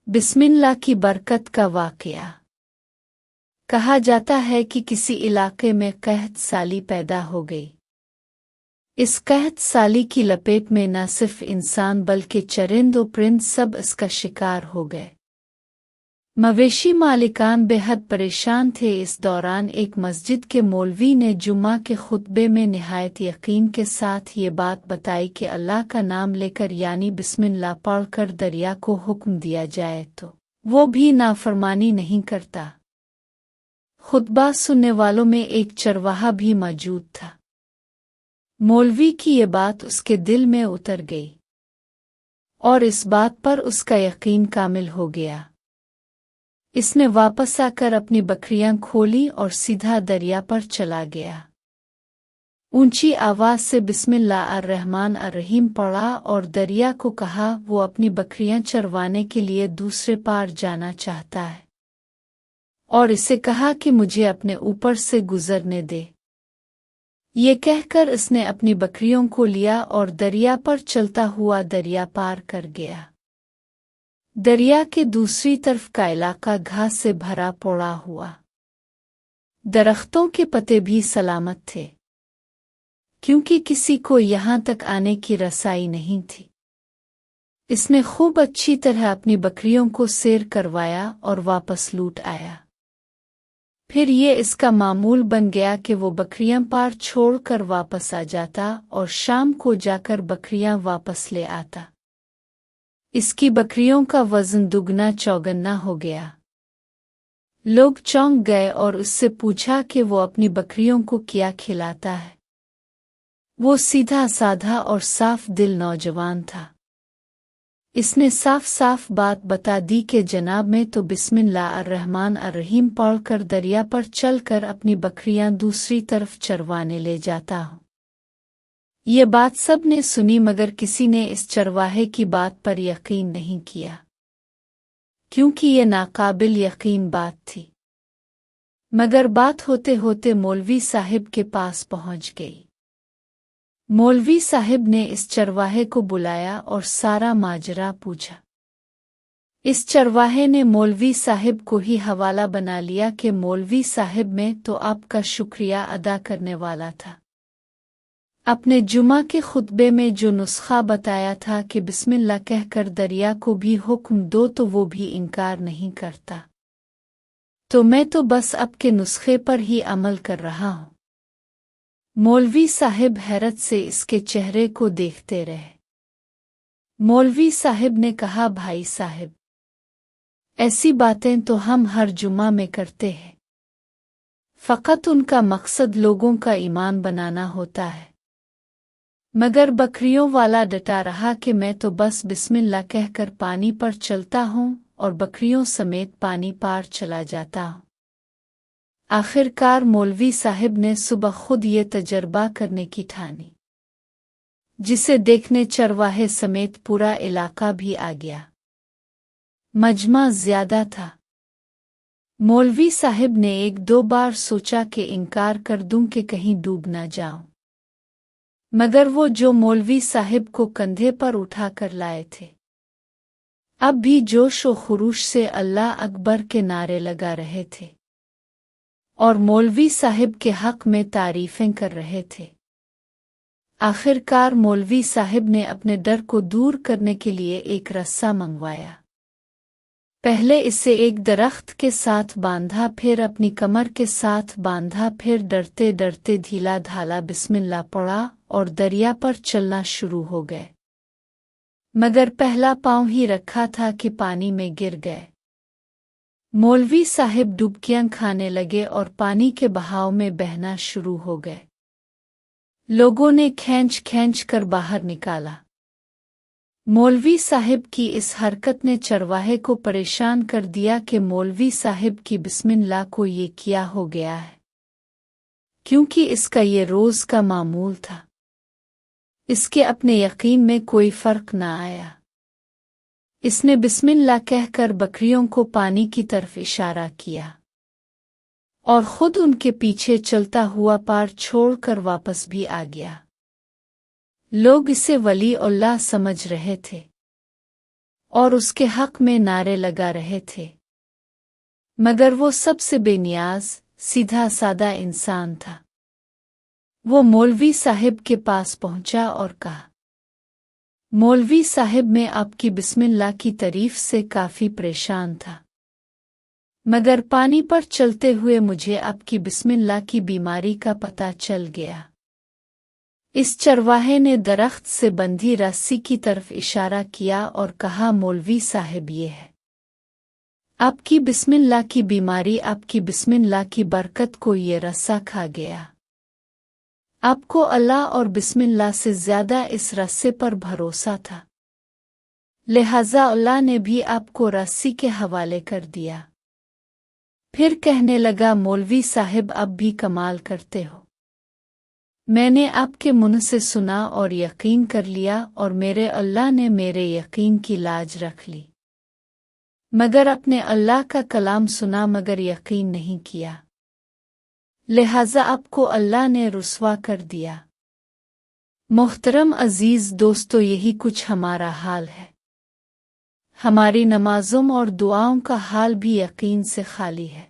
बिस्मिल्लाह की बरकत का वाक़या। कहा जाता है कि किसी इलाके में कहत साली पैदा हो गई। इस कहत साली की लपेट में न सिर्फ इंसान बल्कि चरिंद और परिंद सब इसका शिकार हो गए। मवेशी मालिकान बेहद परेशान थे। इस दौरान एक मस्जिद के मौलवी ने जुम्मा के खुतबे में निहायत यकीन के साथ ये बात बताई कि अल्लाह का नाम लेकर यानी बिस्मिल्लाह पढ़कर दरिया को हुक्म दिया जाए तो वो भी नाफरमानी नहीं करता। खुतबा सुनने वालों में एक चरवाहा भी मौजूद था। मौलवी की ये बात उसके दिल में उतर गई और इस बात पर उसका यकीन कामिल हो गया। इसने वापस आकर अपनी बकरियां खोली और सीधा दरिया पर चला गया। ऊंची आवाज से बिस्मिल्लाह अर्रहमान अर्रहीम पढ़ा और दरिया को कहा वो अपनी बकरियां चरवाने के लिए दूसरे पार जाना चाहता है और इसे कहा कि मुझे अपने ऊपर से गुजरने दे। ये कहकर इसने अपनी बकरियों को लिया और दरिया पर चलता हुआ दरिया पार कर गया। दरिया के दूसरी तरफ का इलाका घास से भरा पड़ा हुआ। दरख्तों के पत्ते भी सलामत थे क्योंकि किसी को यहाँ तक आने की रसाई नहीं थी। इसने खूब अच्छी तरह अपनी बकरियों को सैर करवाया और वापस लौट आया। फिर ये इसका मामूल बन गया कि वो बकरियां पार छोड़कर वापस आ जाता और शाम को जाकर बकरियां वापस ले आता। इसकी बकरियों का वजन दुगना चौगुना हो गया। लोग चौंक गए और उससे पूछा कि वो अपनी बकरियों को क्या खिलाता है। वो सीधा साधा और साफ दिल नौजवान था। इसने साफ साफ बात बता दी कि जनाब मैं तो बिस्मिल्लाह अर्रहमान अर्रहीम पढ़कर दरिया पर चलकर अपनी बकरियां दूसरी तरफ चरवाने ले जाता हूँ। ये बात सब ने सुनी मगर किसी ने इस चरवाहे की बात पर यकीन नहीं किया क्योंकि ये नाकाबिल यकीन बात थी। मगर बात होते होते मौलवी साहिब के पास पहुंच गई। मौलवी साहिब ने इस चरवाहे को बुलाया और सारा माजरा पूछा। इस चरवाहे ने मौलवी साहिब को ही हवाला बना लिया कि मौलवी साहिब मैं तो आपका शुक्रिया अदा करने वाला था। अपने जुमा के खुतबे में जो नुस्खा बताया था कि बिस्मिल्लाह कहकर दरिया को भी हुक्म दो तो वो भी इनकार नहीं करता, तो मैं तो बस आपके नुस्खे पर ही अमल कर रहा हूँ। मौलवी साहिब हैरत से इसके चेहरे को देखते रहे। मौलवी साहिब ने कहा, भाई साहिब, ऐसी बातें तो हम हर जुमा में करते हैं, फ़कत उनका मकसद लोगों का ईमान बनाना होता है। मगर बकरियों वाला डटा रहा कि मैं तो बस बिस्मिल्लाह कहकर पानी पर चलता हूँ और बकरियों समेत पानी पार चला जाता हूँ। आखिरकार मौलवी साहिब ने सुबह खुद ये तजर्बा करने की ठानी, जिसे देखने चरवाहे समेत पूरा इलाका भी आ गया। मजमा ज्यादा था। मौलवी साहिब ने एक दो बार सोचा कि इनकार कर दूं कि कहीं डूब ना जाऊं, मगर वो जो मौलवी साहिब को कंधे पर उठा कर लाए थे अब भी जोश व खुरूश से अल्लाह अकबर के नारे लगा रहे थे और मौलवी साहिब के हक में तारीफें कर रहे थे। आखिरकार मौलवी साहिब ने अपने डर को दूर करने के लिए एक रस्सा मंगवाया। पहले इसे एक दरख्त के साथ बांधा, फिर अपनी कमर के साथ बांधा, फिर डरते डरते ढीला ढाला बिस्मिल्लाह पढ़ा और दरिया पर चलना शुरू हो गए। मगर पहला पांव ही रखा था कि पानी में गिर गए। मौलवी साहिब डुबकियां खाने लगे और पानी के बहाव में बहना शुरू हो गए। लोगों ने खींच खींच कर बाहर निकाला। मौलवी साहिब की इस हरकत ने चरवाहे को परेशान कर दिया कि मौलवी साहिब की बिस्मिल्लाह को ये क्या हो गया है, क्योंकि इसका ये रोज का मामूल था। इसके अपने यकीन में कोई फर्क न आया। इसने बिस्मिल्लाह कहकर बकरियों को पानी की तरफ इशारा किया और खुद उनके पीछे चलता हुआ पार छोड़कर वापस भी आ गया। लोग इसे वली अल्लाह समझ रहे थे। اور اس کے حق میں نعرے لگا رہے تھے، مگر وہ سب سے بے نیاز، سیدھا سادہ انسان تھا۔ وہ مولوی صاحب کے پاس پہنچا اور کہا، مولوی صاحب میں آپ کی بسم اللہ کی تعریف سے کافی پریشان تھا، مگر پانی پر چلتے ہوئے مجھے آپ کی بسم اللہ کی بیماری کا پتہ چل گیا۔ اس چرواہے نے درخت سے بندھی رسی کی طرف اشارہ کیا اور کہا، مولوی صاحب یہ ہے آپ کی بسم اللہ کی بیماری، آپ کی بسم اللہ کی برکت کو یہ رسا کھا گیا۔ آپ کو اللہ اور بسم اللہ سے زیادہ اس رسے پر بھروسہ تھا، لہذا اللہ نے بھی آپ کو رسی کے حوالے کر دیا۔ پھر کہنے لگا، مولوی صاحب اب بھی کمال کرتے ہو، میں نے آپ کے منہ سے سنا اور یقین کر لیا، اور میرے اللہ نے میرے یقین کی لاج رکھ لی، مگر اپنے اللہ کا کلام سنا مگر یقین نہیں کیا، لہذا آپ کو اللہ نے رسوا کر دیا۔ محترم عزیز دوستو، یہی کچھ ہمارا حال ہے۔ ہماری نمازوں اور دعاؤں کا حال بھی یقین سے خالی ہے۔